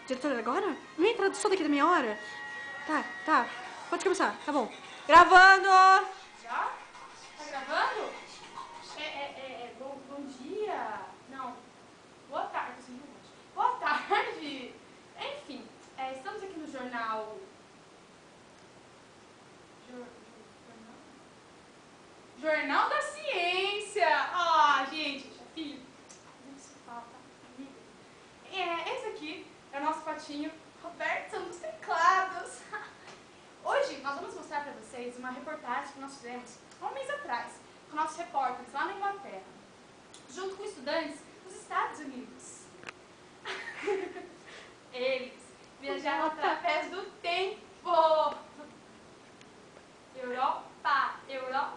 Diretora, agora? Não entra só daqui da meia hora? Tá. Pode começar, tá bom. Gravando! Já? Tá gravando? Bom dia. Não. Boa tarde. Boa tarde. Enfim, estamos aqui no jornal... Jornal da Ciência. Ah, gente, filho. Isso falta. Esse aqui é o nosso patinho, Roberto dos Teclados. Hoje nós vamos mostrar para vocês uma reportagem que nós fizemos há um mês atrás, com nossos repórteres lá na Inglaterra, junto com estudantes dos Estados Unidos. Eles viajaram através do tempo. Europa.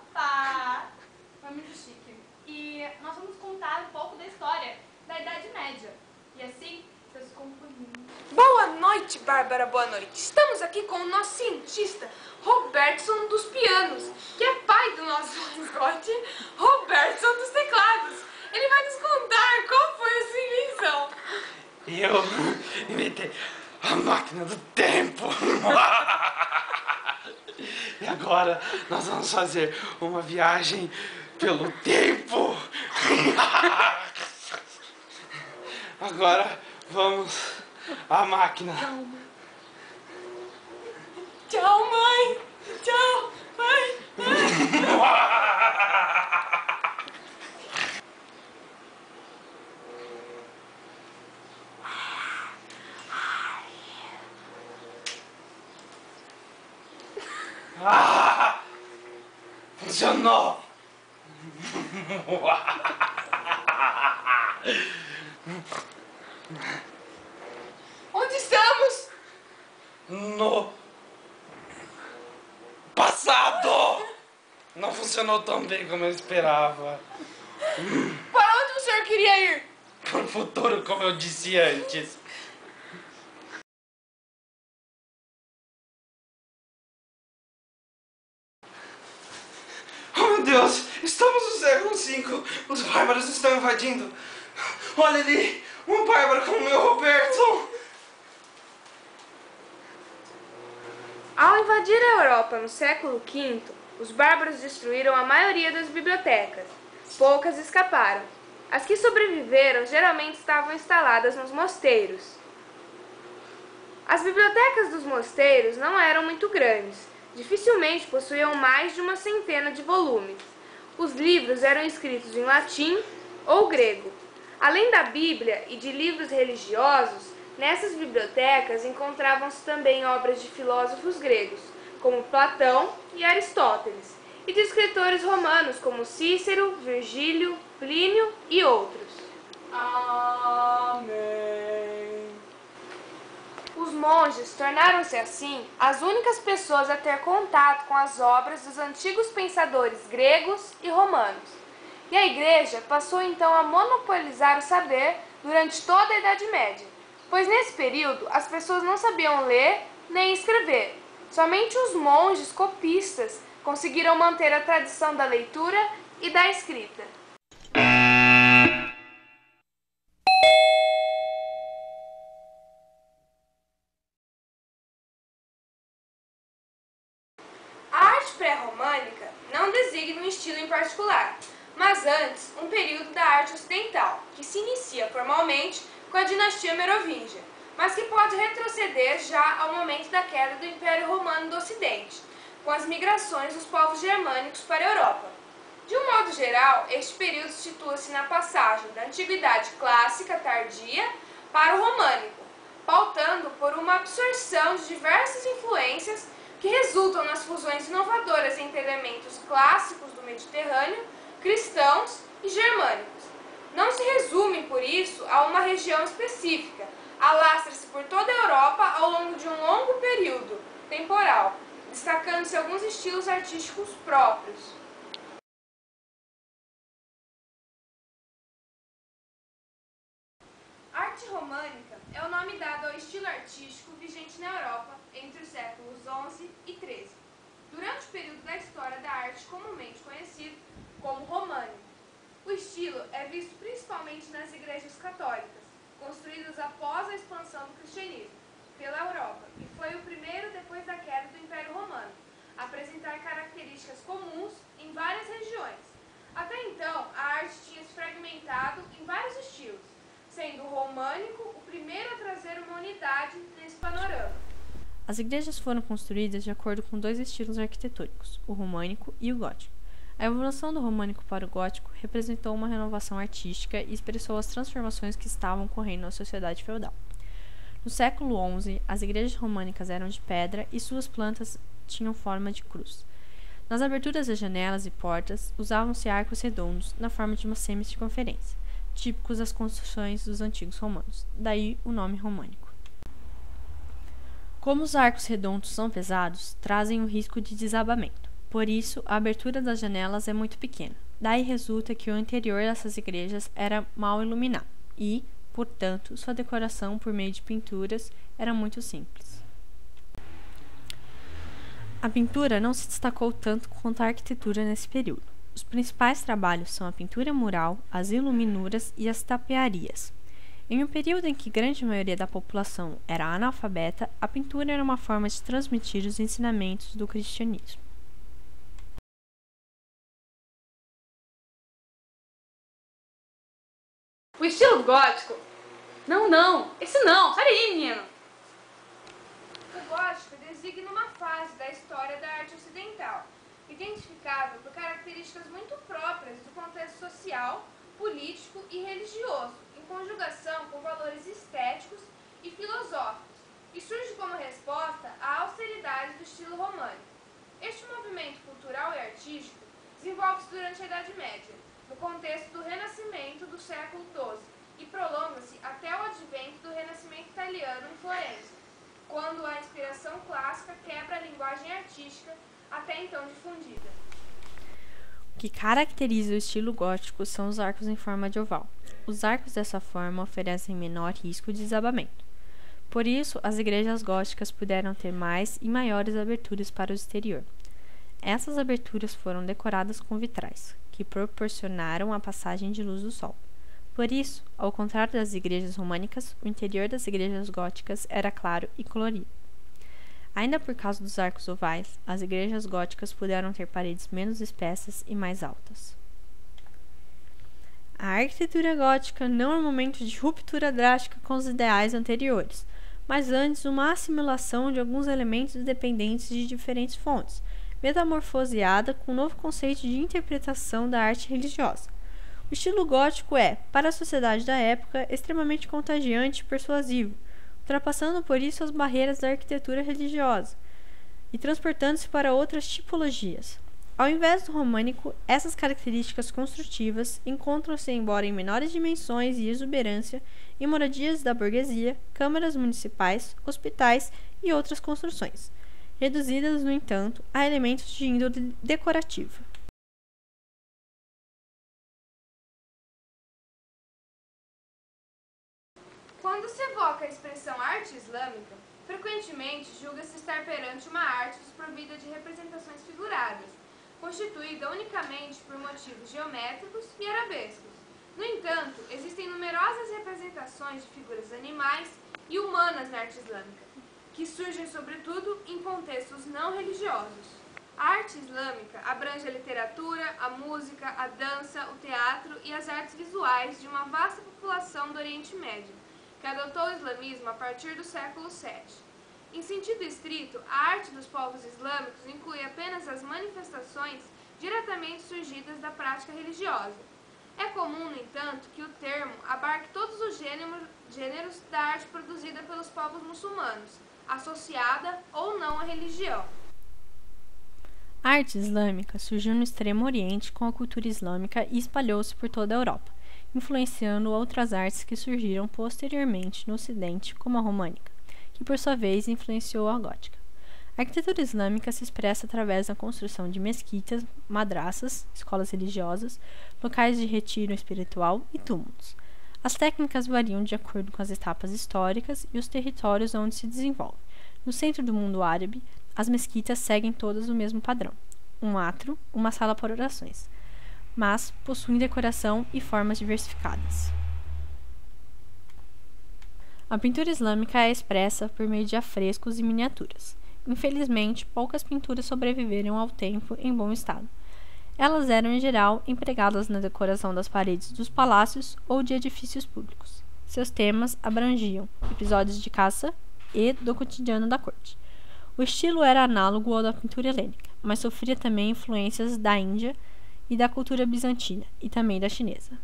Foi muito chique. E nós vamos contar um pouco da história da Idade Média. E assim, seus companheiros. Boa noite, Bárbara, boa noite. Estamos aqui com o nosso cientista, Robertson dos Pianos, que é pai do nosso mascote, Robertson dos Teclados. Ele vai nos contar qual foi a sua invenção. Eu inventei a máquina do tempo. E agora nós vamos fazer uma viagem pelo tempo. Agora vamos à máquina. Tchau, mãe. Tchau, mãe. Funcionou! Onde estamos? No passado! Não funcionou tão bem como eu esperava. Para onde o senhor queria ir? Pro futuro, como eu disse antes. Oh, meu Deus! Estamos no século V! Os bárbaros estão invadindo! Olha ali! Um bárbaro como o meu Robertson! Ao invadir a Europa no século V, os bárbaros destruíram a maioria das bibliotecas. Poucas escaparam. As que sobreviveram geralmente estavam instaladas nos mosteiros. As bibliotecas dos mosteiros não eram muito grandes. Dificilmente possuíam mais de uma centena de volumes. Os livros eram escritos em latim ou grego. Além da Bíblia e de livros religiosos, nessas bibliotecas encontravam-se também obras de filósofos gregos, como Platão e Aristóteles, e de escritores romanos como Cícero, Virgílio, Plínio e outros. Amém. Os monges tornaram-se assim as únicas pessoas a ter contato com as obras dos antigos pensadores gregos e romanos. E a Igreja passou então a monopolizar o saber durante toda a Idade Média, pois nesse período as pessoas não sabiam ler nem escrever. Somente os monges copistas conseguiram manter a tradição da leitura e da escrita. A arte pré-românica não designa um estilo em particular, mas antes um período da arte ocidental, que se inicia formalmente com a dinastia merovingia, mas que pode retroceder já ao momento da queda do Império Romano do Ocidente, com as migrações dos povos germânicos para a Europa. De um modo geral, este período situa-se na passagem da Antiguidade Clássica tardia para o Românico, pautando por uma absorção de diversas influências que resultam nas fusões inovadoras entre elementos clássicos do Mediterrâneo, cristãos e germânicos. Não se resume, por isso, a uma região específica, alastra-se por toda a Europa ao longo de um longo período temporal, destacando-se alguns estilos artísticos próprios. Arte românica é o nome dado ao estilo artístico vigente na Europa entre os séculos XI e XIII, durante o período da história da arte comumente conhecido como românico. O estilo é visto principalmente nas igrejas católicas, com construídos após a expansão do cristianismo pela Europa, e foi o primeiro depois da queda do Império Romano a apresentar características comuns em várias regiões. Até então, a arte tinha se fragmentado em vários estilos, sendo o românico o primeiro a trazer uma unidade nesse panorama. As igrejas foram construídas de acordo com dois estilos arquitetônicos, o românico e o gótico. A evolução do românico para o gótico representou uma renovação artística e expressou as transformações que estavam ocorrendo na sociedade feudal. No século XI, as igrejas românicas eram de pedra e suas plantas tinham forma de cruz. Nas aberturas das janelas e portas, usavam-se arcos redondos na forma de uma semicircunferência, típicos das construções dos antigos romanos, daí o nome românico. Como os arcos redondos são pesados, trazem o risco de desabamento. Por isso, a abertura das janelas é muito pequena. Daí resulta que o interior dessas igrejas era mal iluminado e, portanto, sua decoração por meio de pinturas era muito simples. A pintura não se destacou tanto quanto a arquitetura nesse período. Os principais trabalhos são a pintura mural, as iluminuras e as tapearias. Em um período em que grande maioria da população era analfabeta, a pintura era uma forma de transmitir os ensinamentos do cristianismo. O estilo gótico? Não, esse não, sai daí, menino. O gótico designa uma fase da história da arte ocidental, identificável por características muito próprias do contexto social, político e religioso, em conjugação com valores estéticos e filosóficos, e surge como resposta à austeridade do estilo românico. Este movimento cultural e artístico desenvolve-se durante a Idade Média, no contexto do Renascimento do século XII, e prolonga-se até o advento do Renascimento italiano em Florença, quando a inspiração clássica quebra a linguagem artística até então difundida. O que caracteriza o estilo gótico são os arcos em forma de oval. Os arcos dessa forma oferecem menor risco de desabamento. Por isso, as igrejas góticas puderam ter mais e maiores aberturas para o exterior. Essas aberturas foram decoradas com vitrais, que proporcionaram a passagem de luz do sol. Por isso, ao contrário das igrejas românicas, o interior das igrejas góticas era claro e colorido. Ainda por causa dos arcos ovais, as igrejas góticas puderam ter paredes menos espessas e mais altas. A arquitetura gótica não é um momento de ruptura drástica com os ideais anteriores, mas antes uma assimilação de alguns elementos dependentes de diferentes fontes, metamorfoseada com um novo conceito de interpretação da arte religiosa. O estilo gótico é, para a sociedade da época, extremamente contagiante e persuasivo, ultrapassando por isso as barreiras da arquitetura religiosa e transportando-se para outras tipologias. Ao invés do românico, essas características construtivas encontram-se, embora em menores dimensões e exuberância, em moradias da burguesia, câmaras municipais, hospitais e outras construções, reduzidas, no entanto, a elementos de índole decorativa. Quando se evoca a expressão arte islâmica, frequentemente julga-se estar perante uma arte desprovida de representações figuradas, constituída unicamente por motivos geométricos e arabescos. No entanto, existem numerosas representações de figuras animais e humanas na arte islâmica, que surgem sobretudo em contextos não religiosos. A arte islâmica abrange a literatura, a música, a dança, o teatro e as artes visuais de uma vasta população do Oriente Médio, que adotou o islamismo a partir do século VII. Em sentido estrito, a arte dos povos islâmicos inclui apenas as manifestações diretamente surgidas da prática religiosa. É comum, no entanto, que o termo abarque todos os gêneros da arte produzida pelos povos muçulmanos, associada ou não à religião. A arte islâmica surgiu no Extremo Oriente com a cultura islâmica e espalhou-se por toda a Europa, influenciando outras artes que surgiram posteriormente no Ocidente, como a românica, que por sua vez influenciou a gótica. A arquitetura islâmica se expressa através da construção de mesquitas, madraças, escolas religiosas, locais de retiro espiritual e túmulos. As técnicas variam de acordo com as etapas históricas e os territórios onde se desenvolve. No centro do mundo árabe, as mesquitas seguem todas o mesmo padrão: um átrio, uma sala para orações, mas possuem decoração e formas diversificadas. A pintura islâmica é expressa por meio de afrescos e miniaturas. Infelizmente, poucas pinturas sobreviveram ao tempo em bom estado. Elas eram, em geral, empregadas na decoração das paredes dos palácios ou de edifícios públicos. Seus temas abrangiam episódios de caça e do cotidiano da corte. O estilo era análogo ao da pintura helênica, mas sofria também influências da Índia e da cultura bizantina, e também da chinesa.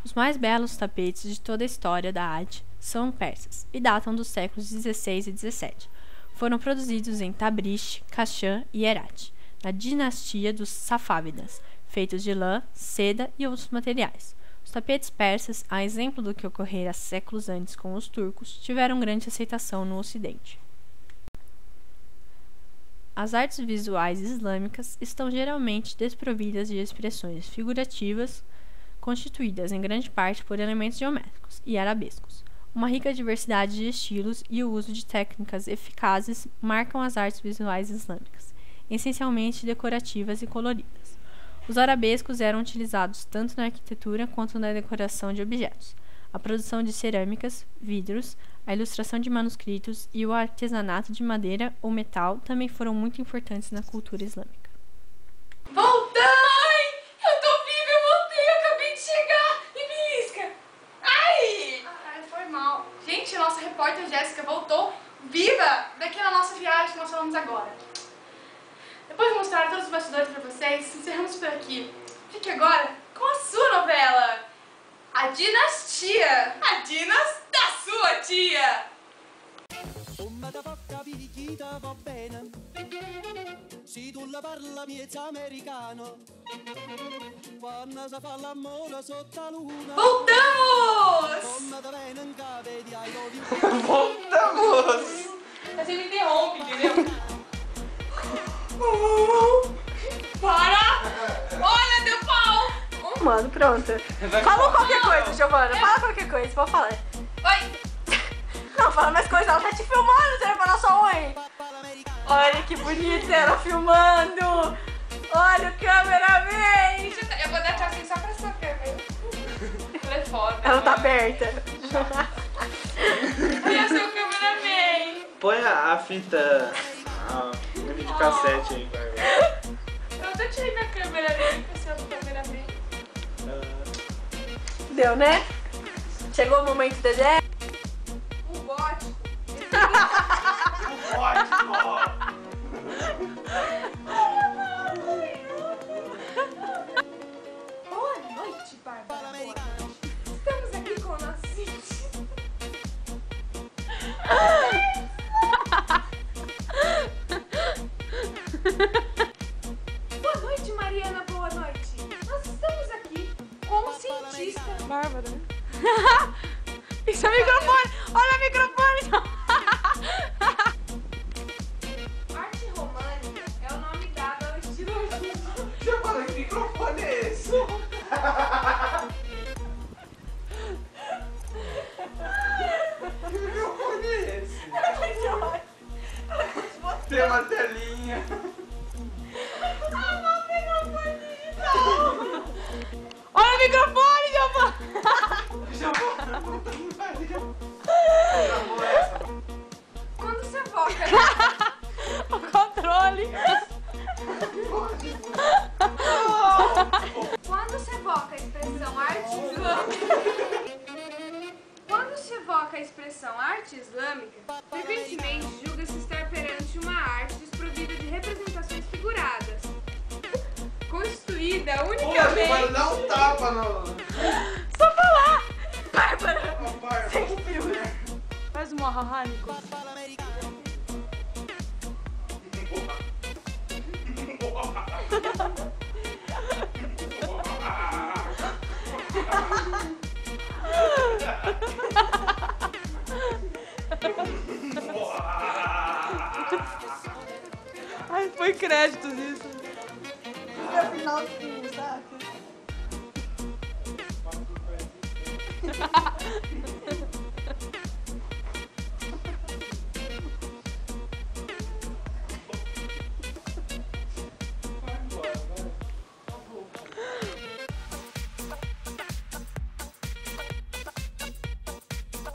Os mais belos tapetes de toda a história da arte são persas e datam dos séculos XVI e XVII. Foram produzidos em Tabriz, Kashan e Herat, na dinastia dos Safávidas, feitos de lã, seda e outros materiais. Os tapetes persas, a exemplo do que ocorrera séculos antes com os turcos, tiveram grande aceitação no Ocidente. As artes visuais islâmicas estão geralmente desprovidas de expressões figurativas, constituídas em grande parte por elementos geométricos e arabescos. Uma rica diversidade de estilos e o uso de técnicas eficazes marcam as artes visuais islâmicas, essencialmente decorativas e coloridas. Os arabescos eram utilizados tanto na arquitetura quanto na decoração de objetos. A produção de cerâmicas, vidros, a ilustração de manuscritos e o artesanato de madeira ou metal também foram muito importantes na cultura islâmica. Voltei! Eu tô viva, eu voltei, eu acabei de chegar! Me belisca! Ai! Ai, foi mal. Gente, a nossa repórter Jéssica voltou viva daqui na nossa viagem que nós falamos agora. Depois de mostrar todos os bastidores pra vocês, encerramos por aqui. Fique agora com a sua novela, A Dinastia. A Dinas da sua tia. Se tu la parla miezza americano, quando si fa l'amore sotto la luna, Voltamos! come da bene in cave di I love you. Voltamos! Você me interrompe, entendeu? Para! Olha, deu pau! Mano, pronto. Fala qualquer coisa, Giovana. Fala qualquer coisa, pode falar. Oi! Não, fala mais coisa, ela tá te filmando, você vai falar só oi. Olha que bonita ela filmando. Olha o cameraman. Eu vou deixar assim só pra sua câmera. Ela é foda. Ela tá aberta. Olha seu cameraman. Põe a fita de cassete aí, vai. Eu até tirei minha câmera ali pra ser o cameraman. Deu, né? Chegou o momento, Dedé. O bote. Boa noite, Bárbara. Estamos aqui com o nosso cientista. Boa noite, Mariana. Boa noite. Nós estamos aqui com o cientista. Bárbara. Isso é o microfone. Olha o microfone. Arte romântica é o nome dado ao estilo antigo. Eu falei, que microfone é esse? Que microfone é esse? Tem uma telinha. Olha o microfone, Giovana. Quando você evoca O controle. Quando se evoca a expressão arte islâmica, frequentemente julga-se estar perante uma arte desprovida de representações figuradas, constituída Vai unicamente. dar um tapa no... Só falar. Bárbara. Sem Faz uma rahânico. Ai, foi créditos isso. É o finalzinho, saca?